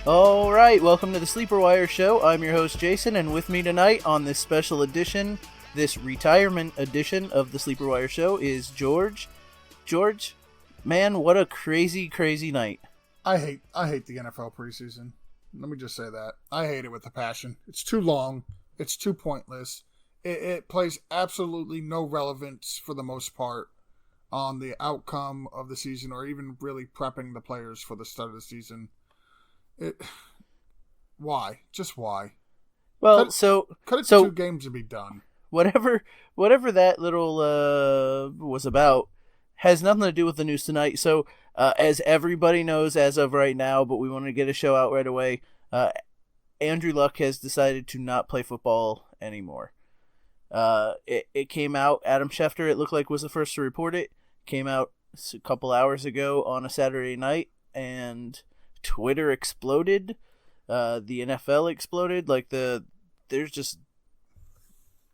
All right, welcome to the Sleeper Wire Show. I'm your host, Jason, and with me tonight on this special edition, this retirement edition of the Sleeper Wire Show is George. George, man, what a crazy, crazy night. I hate the NFL preseason. Let me just say that. I hate it with a passion. It's too long. It's too pointless. It plays absolutely no relevance for the most part on the outcome of the season or even really prepping the players for the start of the season. Why? Just why? Well, cut it to 2 games and be done. Whatever that little was about has nothing to do with the news tonight. So, as everybody knows as of right now, but we want to get a show out right away, Andrew Luck has decided to not play football anymore. It came out, Adam Schefter, it looked like, was the first to report it. Came out a couple hours ago on a Saturday night, and Twitter exploded. The NFL exploded. There's just,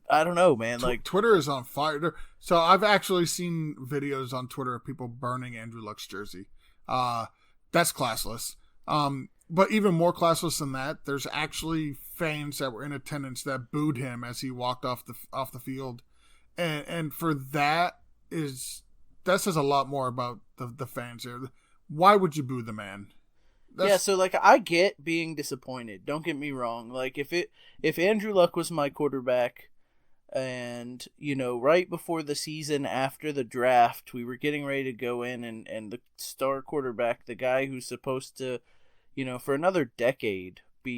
I don't know, man. Twitter is on fire. So I've actually seen videos on Twitter of people burning Andrew Luck's jersey. That's classless. But even more classless than that, there's actually fans that were in attendance that booed him as he walked off the field, and for that says a lot more about the fans here. Why would you boo the man? So I get being disappointed. Don't get me wrong. If Andrew Luck was my quarterback, and right before the season, after the draft, we were getting ready to go in, and the star quarterback, the guy who's supposed to, for another decade, be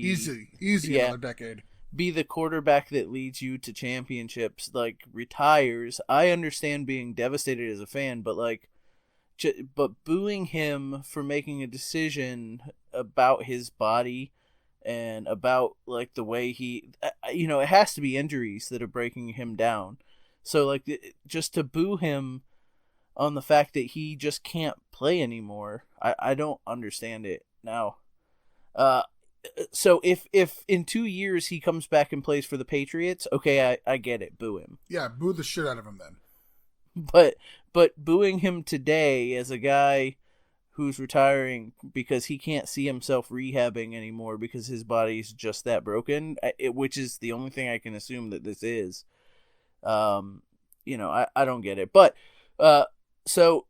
easy another decade, be the quarterback that leads you to championships, retires. I understand being devastated as a fan, but booing him for making a decision about his body and about the way he, it has to be injuries that are breaking him down. So just to boo him on the fact that he just can't play anymore, I don't understand it now. So if in 2 years he comes back and plays for the Patriots, okay, I get it. Boo him. Yeah, boo the shit out of him then. But booing him today as a guy who's retiring because he can't see himself rehabbing anymore because his body's just that broken, which is the only thing I can assume that this is, I don't get it. But so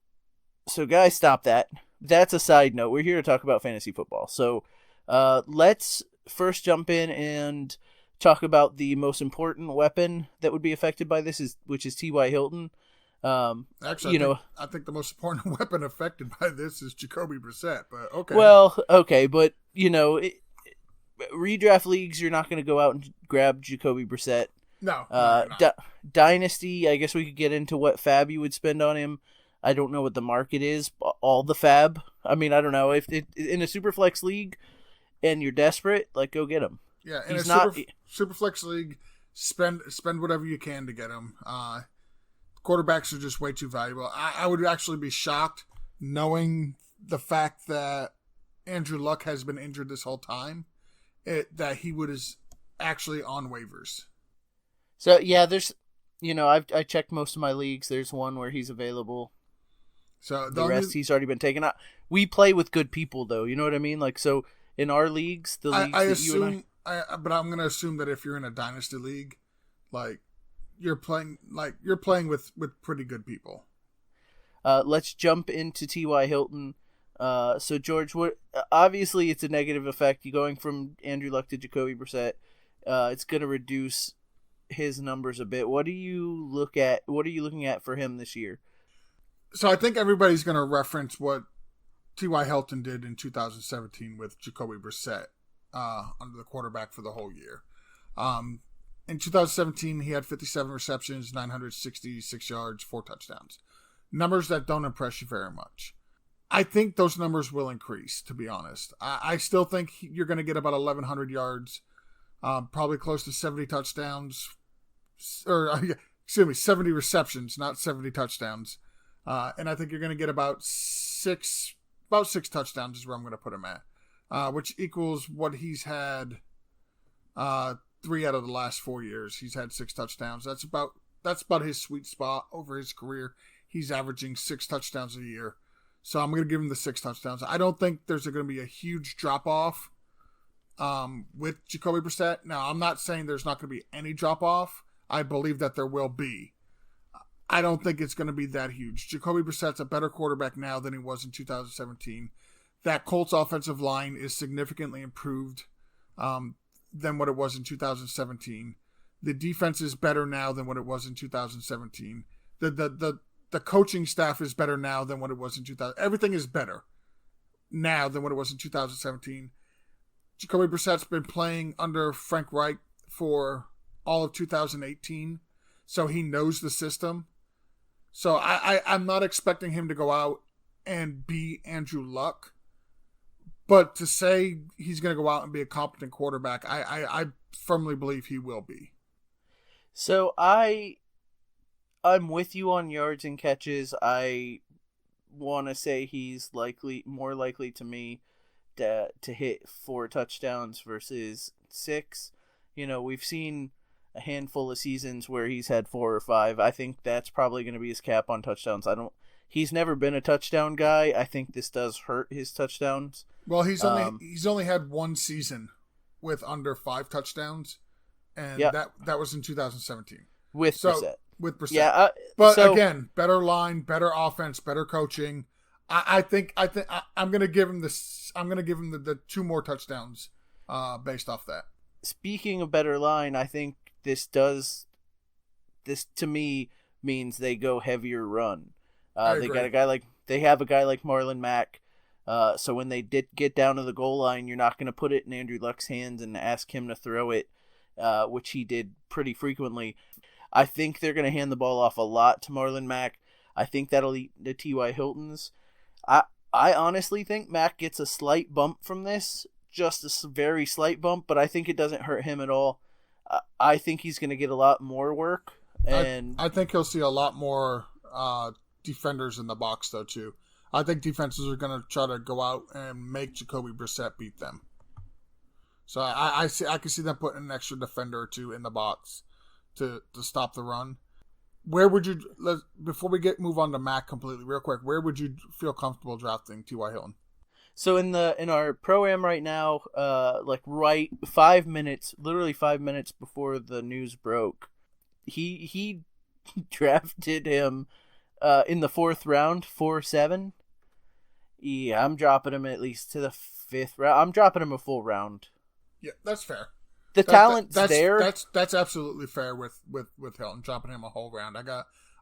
guys, stop that. That's a side note. We're here to talk about fantasy football. So let's first jump in and talk about the most important weapon that would be affected by this, which is T.Y. Hilton. Actually, I think the most important weapon affected by this is Jacoby Brissett, but okay. Well, okay, but redraft leagues, you're not going to go out and grab Jacoby Brissett. No. Dynasty, I guess we could get into what fab you would spend on him. I don't know what the market is. All the fab. I mean, I don't know if in a Superflex league and you're desperate, go get him. Yeah, in Superflex league, spend whatever you can to get him. Quarterbacks are just way too valuable. I would actually be shocked knowing the fact that Andrew Luck has been injured this whole time, that he is actually on waivers. So, yeah, there's, I checked most of my leagues. There's one where he's available. So the rest he's already been taken out. We play with good people, though. You know what I mean? So in our leagues, the leagues I that assume, you and I... but I'm going to assume that if you're in a dynasty league, you're playing with pretty good people. Let's jump into T.Y. Hilton. So George, obviously it's a negative effect. You going from Andrew Luck to Jacoby Brissett. It's going to reduce his numbers a bit. What are you looking at for him this year? So I think everybody's going to reference what T.Y. Hilton did in 2017 with Jacoby Brissett under the quarterback for the whole year. In 2017, he had 57 receptions, 966 yards, 4 touchdowns. Numbers that don't impress you very much. I think those numbers will increase, to be honest. I still think you're going to get about 1,100 yards, probably close to 70 touchdowns, or 70 receptions, not 70 touchdowns. And I think you're going to get about six touchdowns is where I'm going to put him at, which equals what he's had 3 out of the last 4 years. He's had 6 touchdowns. That's about his sweet spot over his career. He's averaging 6 touchdowns a year. So I'm going to give him the 6 touchdowns. I don't think there's going to be a huge drop-off with Jacoby Brissett. Now, I'm not saying there's not going to be any drop-off. I believe that there will be. I don't think it's going to be that huge. Jacoby Brissett's a better quarterback now than he was in 2017. That Colts offensive line is significantly improved than what it was in 2017. The defense is better now than what it was in 2017. The coaching staff is better now than what it was in 2000. Everything is better now than what it was in 2017. Jacoby Brissett's been playing under Frank Reich for all of 2018, so he knows the system. So I'm not expecting him to go out and be Andrew Luck, but to say he's going to go out and be a competent quarterback, I firmly believe he will be. So I'm with you on yards and catches. I want to say he's more likely to me to hit 4 touchdowns versus 6. We've seen a handful of seasons where he's had 4 or 5. I think that's probably going to be his cap on touchdowns. He's never been a touchdown guy. I think this does hurt his touchdowns. Well, he's only had 1 season with under 5 touchdowns, and that was in 2017 with Brissett. With Brissett. Yeah, again, better line, better offense, better coaching. I think I'm going to give him this. I'm going to give him the 2 more touchdowns based off that. Speaking of better line, I think this to me means they go heavier run. They got they have a guy like Marlon Mack. So when they did get down to the goal line, you're not going to put it in Andrew Luck's hands and ask him to throw it, which he did pretty frequently. I think they're going to hand the ball off a lot to Marlon Mack. I think that'll eat the T.Y. Hiltons. I honestly think Mack gets a slight bump from this, just a very slight bump, but I think it doesn't hurt him at all. I think he's going to get a lot more work. And I think he'll see a lot more defenders in the box, though, too. I think defenses are going to try to go out and make Jacoby Brissett beat them. So I can see them putting an extra defender or 2 in the box to stop the run. Where would you, before we Mm-hmm. move on to Mac completely, real quick, where would you feel comfortable drafting T.Y. Hilton? So in our pro-am right now, literally 5 minutes before the news broke, he drafted him in the 4th round, 4-7. Yeah, I'm dropping him at least to the 5th round. I'm dropping him a full round. Yeah, that's fair. The talent's there. That's absolutely fair with Hilton, dropping him a whole round.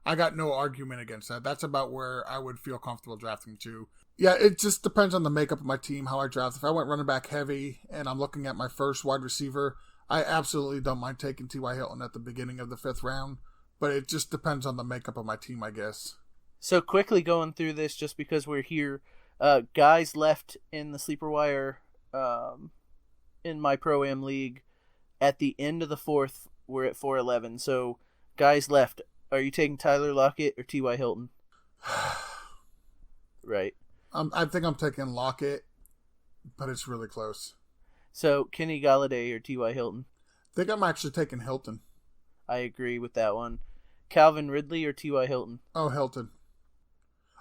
I got no argument against that. That's about where I would feel comfortable drafting to. Yeah, it just depends on the makeup of my team, how I draft. If I went running back heavy and I'm looking at my first wide receiver, I absolutely don't mind taking T.Y. Hilton at the beginning of the 5th round. But it just depends on the makeup of my team, I guess. So quickly going through this, just because we're here, guys left in the sleeper wire in my Pro-Am League. At the end of the 4th, we're at 4-11. So guys left. Are you taking Tyler Lockett or T.Y. Hilton? Right. I think I'm taking Lockett, but it's really close. So Kenny Galladay or T.Y. Hilton? I think I'm actually taking Hilton. I agree with that one. Calvin Ridley or T.Y. Hilton? Oh, Hilton.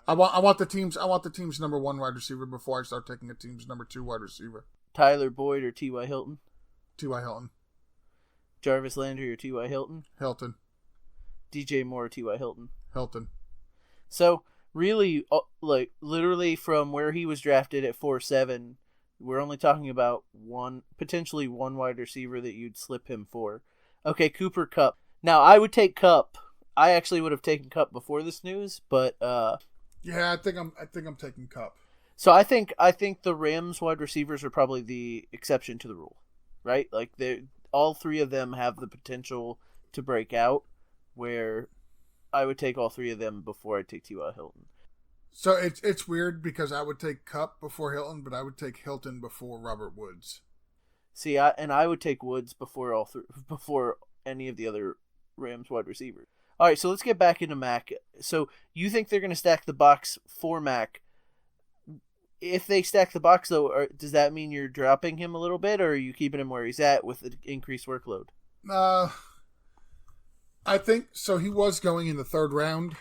I want the team's number 1 wide receiver before I start taking a team's number 2 wide receiver. Tyler Boyd or T.Y. Hilton? T.Y. Hilton. Jarvis Landry or T.Y. Hilton? Hilton. DJ Moore or T.Y. Hilton? Hilton. So really, literally from where he was drafted at 4-7, we're only talking about potentially one wide receiver that you'd slip him for. Okay, Cooper Kupp. Now, I would take Kupp. I actually would have taken Kupp before this news, but yeah, I think I'm taking Kupp. So I think the Rams wide receivers are probably the exception to the rule, right? Like all three of them have the potential to break out, where I would take all three of them before I take T.Y. Hilton. So it's weird because I would take Kupp before Hilton, but I would take Hilton before Robert Woods. See, I would take Woods before any of the other Rams wide receivers. All right, so let's get back into Mac. So you think they're going to stack the box for Mac? If they stack the box, though, does that mean you're dropping him a little bit, or are you keeping him where he's at with the increased workload? I think so. He was going in the third round.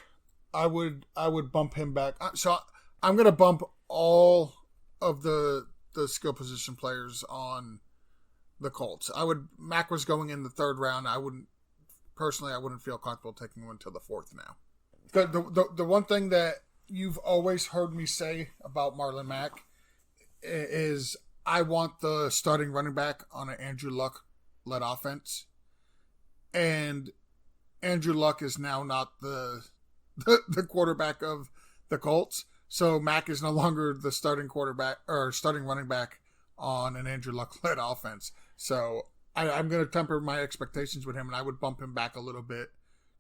I would bump him back. So I'm going to bump all of the skill position players on the Colts. Mac was going in the third round. I wouldn't feel comfortable taking him until the fourth now. The one thing that you've always heard me say about Marlon Mack is I want the starting running back on an Andrew Luck-led offense. And Andrew Luck is now not the quarterback of the Colts. So Mack is no longer the starting quarterback or starting running back on an Andrew Luck-led offense. So I'm going to temper my expectations with him, and I would bump him back a little bit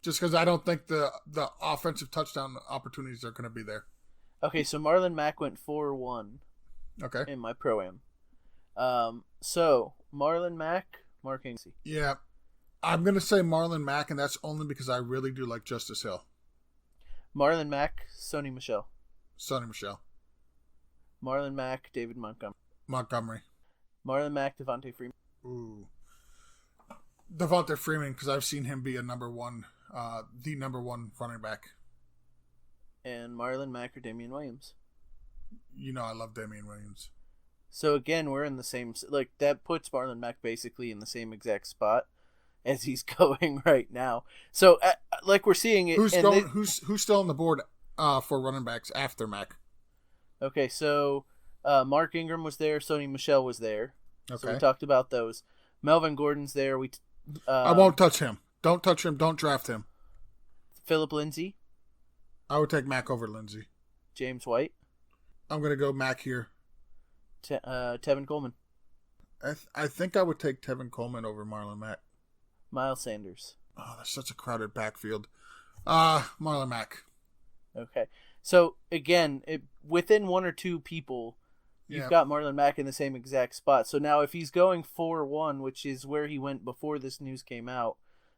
just because I don't think the offensive touchdown opportunities are going to be there. Okay, so Marlon Mack went 4-1 in my Pro-Am. So Marlon Mack, Mark Inglesy. Yeah, I'm going to say Marlon Mack, and that's only because I really do like Justice Hill. Marlon Mack, Sony Michel. Sony Michel. Marlon Mack, David Montgomery. Marlon Mack, Devontae Freeman. Ooh. Devontae Freeman, because I've seen him be the number one running back. And Marlon Mack or Damian Williams. You know I love Damian Williams. So again, we're in the same, like, that puts Marlon Mack basically in the same exact spot as he's going right now. So, like, we're seeing it. Who's still on the board for running backs after Mack? Okay, so Mark Ingram was there. Sony Michel was there. Okay. So we talked about those. Melvin Gordon's there. I won't touch him. Don't touch him. Don't draft him. Philip Lindsay. I would take Mack over Lindsay. James White. I'm going to go Mack here. Tevin Coleman. I think I would take Tevin Coleman over Marlon Mack. Miles Sanders. Oh, that's such a crowded backfield. Marlon Mack. Okay. So, again, within one or two people, you've got Marlon Mack in the same exact spot. So now if he's going 4-1, which is where he went before this news came out,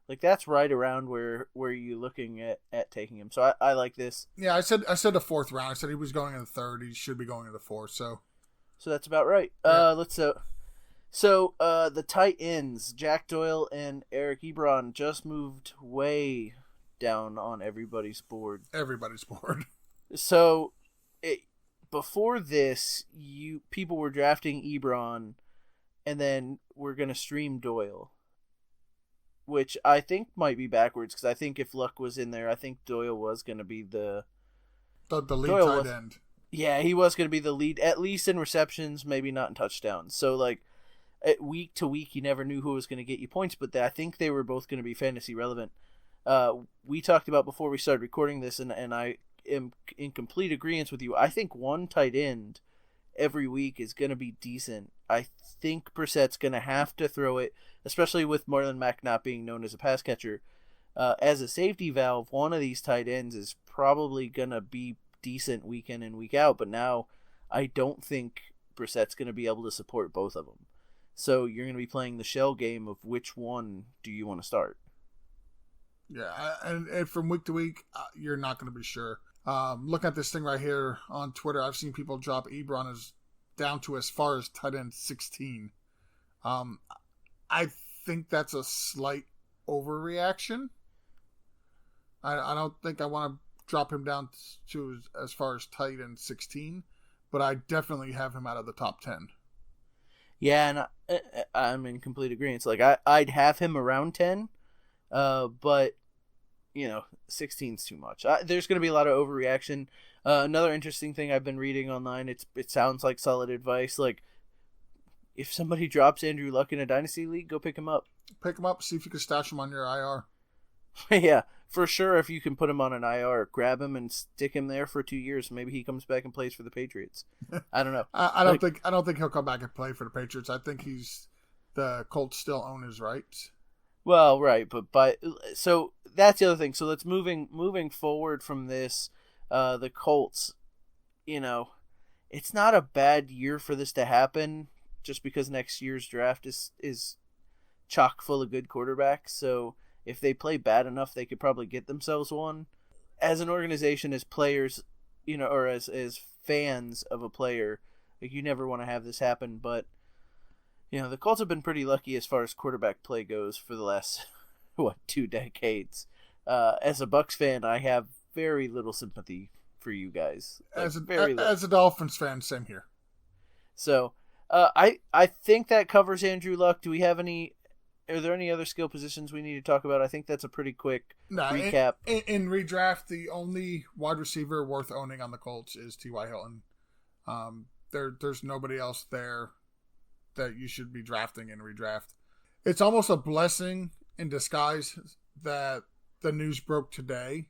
like, that's right around where you're looking at taking him. So I like this. Yeah, I said the fourth round. I said he was going in the third. He should be going in the fourth. So that's about right. Yeah. So the tight ends, Jack Doyle and Eric Ebron, just moved way down on everybody's board. So before this, people were drafting Ebron, and then we're gonna stream Doyle, which I think might be backwards because I think if Luck was in there, I think Doyle was gonna be the lead tight end. Yeah, he was gonna be the lead, at least in receptions, maybe not in touchdowns. So like, week to week, you never knew who was gonna get you points, but I think they were both gonna be fantasy relevant. We talked about before we started recording this, and I am in complete agreement with you. I think one tight end every week is going to be decent. I think Brissett's going to have to throw it, especially with Marlon Mack not being known as a pass catcher. As a safety valve, one of these tight ends is probably going to be decent week in and week out, but now I don't think Brissett's going to be able to support both of them. So you're going to be playing the shell game of which one do you want to start. Yeah, and from week to week, you're not going to be sure. Looking at this thing right here on Twitter, I've seen people drop Ebron down to as far as tight end 16. I think that's a slight overreaction. I don't think I want to drop him down to as far as tight end 16, but I definitely have him out of the top 10. Yeah, and I'm in complete agreement. Like I'd have him around 10. But 16's too much. There's going to be a lot of overreaction. Another interesting thing I've been reading online, it sounds like solid advice. Like, if somebody drops Andrew Luck in a dynasty league, go pick him up. Pick him up, see if you can stash him on your IR. Yeah, for sure. If you can put him on an IR, grab him and stick him there for 2 years. Maybe he comes back and plays for the Patriots. I don't know. I don't think he'll come back and play for the Patriots. I think he's the Colts still own his rights. Well, right, so that's the other thing. So let's moving forward from this. The Colts, it's not a bad year for this to happen, just because next year's draft is chock full of good quarterbacks. So if they play bad enough, they could probably get themselves one. As an organization, as players, or as fans of a player, like, you never want to have this happen. But the Colts have been pretty lucky as far as quarterback play goes for the last 2 decades. As a Bucs fan, I have very little sympathy for you guys. As a Dolphins fan, same here. So, I think that covers Andrew Luck. Do we have any? Are there any other skill positions we need to talk about? I think that's a pretty quick recap. In redraft, the only wide receiver worth owning on the Colts is T.Y. Hilton. There's nobody else there that you should be drafting in redraft. It's almost a blessing in disguise that the news broke today,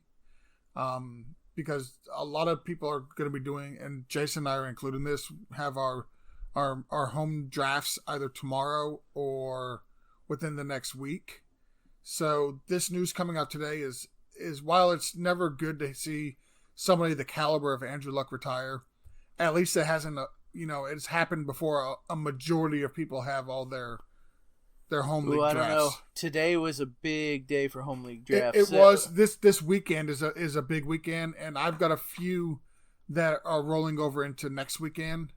because a lot of people are going to be doing, and Jason and I are including this, have our home drafts either tomorrow or within the next week. So this news coming out today is while it's never good to see somebody the caliber of Andrew Luck retire, at least it hasn't, it's happened before a majority of people have all their home league drafts. I don't know. Today was a big day for home league drafts. It was. This weekend is a big weekend, and I've got a few that are rolling over into next weekend.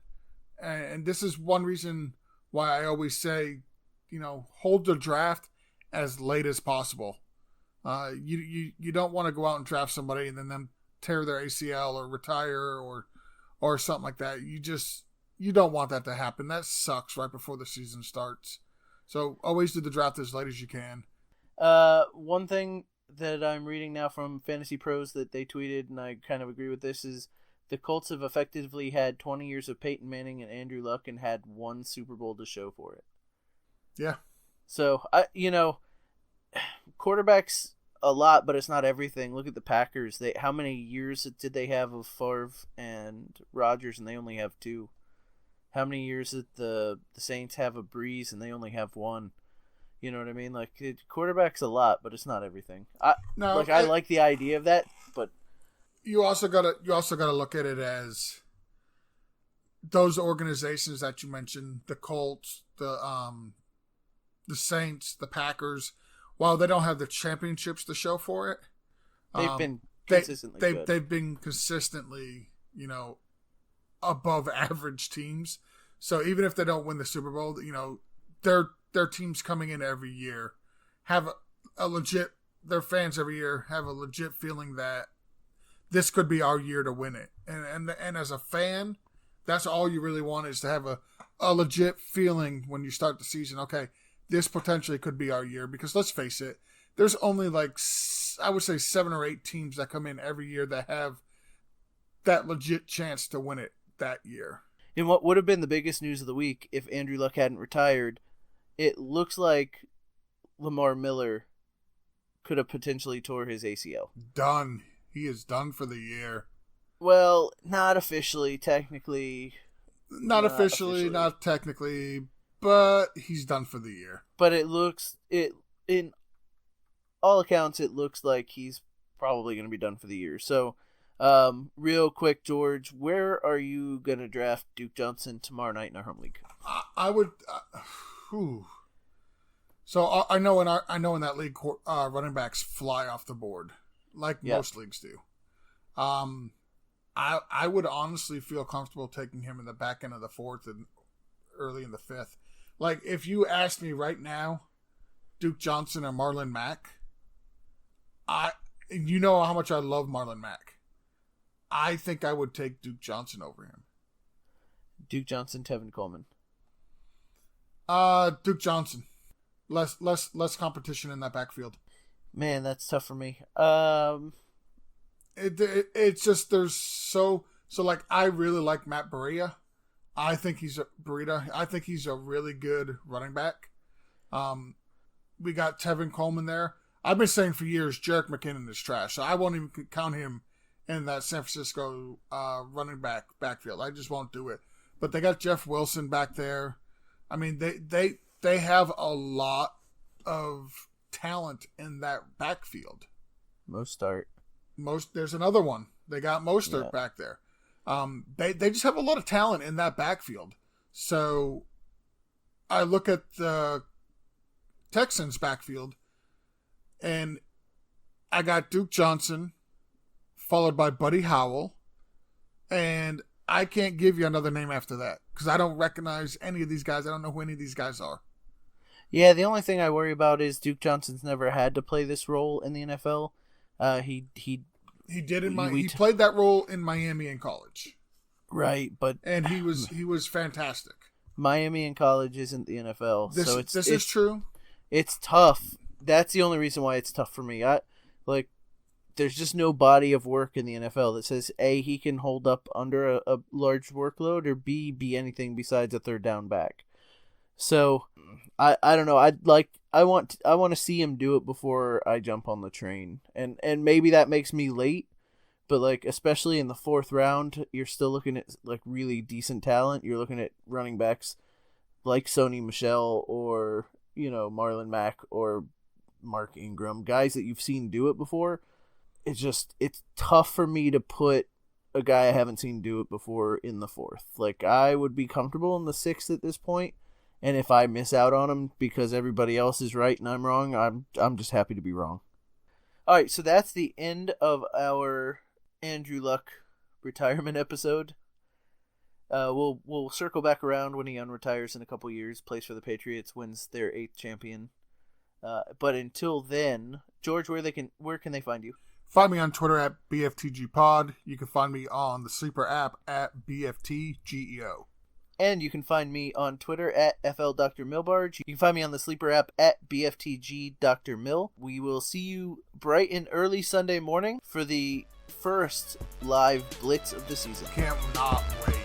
And this is one reason why I always say, hold the draft as late as possible. You don't want to go out and draft somebody and then them tear their ACL or retire or something like that. You don't want that to happen. That sucks right before the season starts. So always do the draft as late as you can. One thing that I'm reading now from Fantasy Pros that they tweeted, and I kind of agree with this, is the Colts have effectively had 20 years of Peyton Manning and Andrew Luck and had one Super Bowl to show for it. Yeah. So, quarterbacks a lot, but it's not everything. Look at the Packers. How many years did they have of Favre and Rodgers, and they only have 2? How many years did the Saints have of Breeze, and they only have 1? You know what I mean? Like, quarterbacks a lot, but it's not everything. I like the idea of that, but you also gotta look at it as those organizations that you mentioned, the Colts, the Saints, the Packers, while they don't have the championships to show for it, they've been consistently good. They've been consistently, above average teams. So even if they don't win the Super Bowl, their teams coming in every year have their fans every year have a legit feeling that this could be our year to win it. And as a fan, that's all you really want, is to have a legit feeling when you start the season. Okay, this potentially could be our year, because let's face it, there's only I would say 7 or 8 teams that come in every year that have that legit chance to win it that year. In what would have been the biggest news of the week if Andrew Luck hadn't retired, it looks like Lamar Miller could have potentially tore his ACL. Done. He is done for the year. Well, not officially, technically. Not officially, not technically, but he's done for the year. But in all accounts, it looks like he's probably going to be done for the year. So, real quick, George, where are you going to draft Duke Johnson tomorrow night in our home league? I would. So I know in that league, running backs fly off the board, like most leagues do. I would honestly feel comfortable taking him in the back end of the 4th and early in the 5th. Like, if you asked me right now, Duke Johnson or Marlon Mack, you know how much I love Marlon Mack. I think I would take Duke Johnson over him. Duke Johnson, Tevin Coleman. Duke Johnson. Less competition in that backfield. Man, that's tough for me. It's just there's so like, I really like Matt Breida. I think he's a really good running back. We got Tevin Coleman there. I've been saying for years Jerick McKinnon is trash, so I won't even count him in that San Francisco running backfield. I just won't do it. But they got Jeff Wilson back there. I mean, they have a lot of talent in that backfield. Mostert. There's another one. They got Mostert back there. They just have a lot of talent in that backfield. So I look at the Texans backfield, and I got Duke Johnson, followed by Buddy Howell, and I can't give you another name after that because I don't recognize any of these guys. I don't know who any of these guys are. Yeah, the only thing I worry about is Duke Johnson's never had to play this role in the NFL. He did he played that role in Miami in college. Right, and he was fantastic. Miami in college isn't the NFL, this is true. It's tough. That's the only reason why it's tough for me. There's just no body of work in the NFL that says A, he can hold up under a large workload, or B, be anything besides a third down back. So I don't know. I want to see him do it before I jump on the train, and maybe that makes me late, but like especially in the 4th round, you're still looking at like really decent talent. You're looking at running backs like Sony Michel or Marlon Mack or Mark Ingram, guys that you've seen do it before. It's tough for me to put a guy I haven't seen do it before in the 4th. Like I would be comfortable in the 6th at this point. And if I miss out on him because everybody else is right and I'm wrong, I'm just happy to be wrong. All right, so that's the end of our Andrew Luck retirement episode. We'll circle back around when he unretires in a couple years, plays for the Patriots, wins their 8th champion. But until then, George, where can they find you? Find me on Twitter at BFTGPod. You can find me on the Sleeper app at BFTGEO. And you can find me on Twitter at FLDrMilbarge. You can find me on the Sleeper app at BFTGDrMill. We will see you bright and early Sunday morning for the first live Blitz of the season. Can't not wait.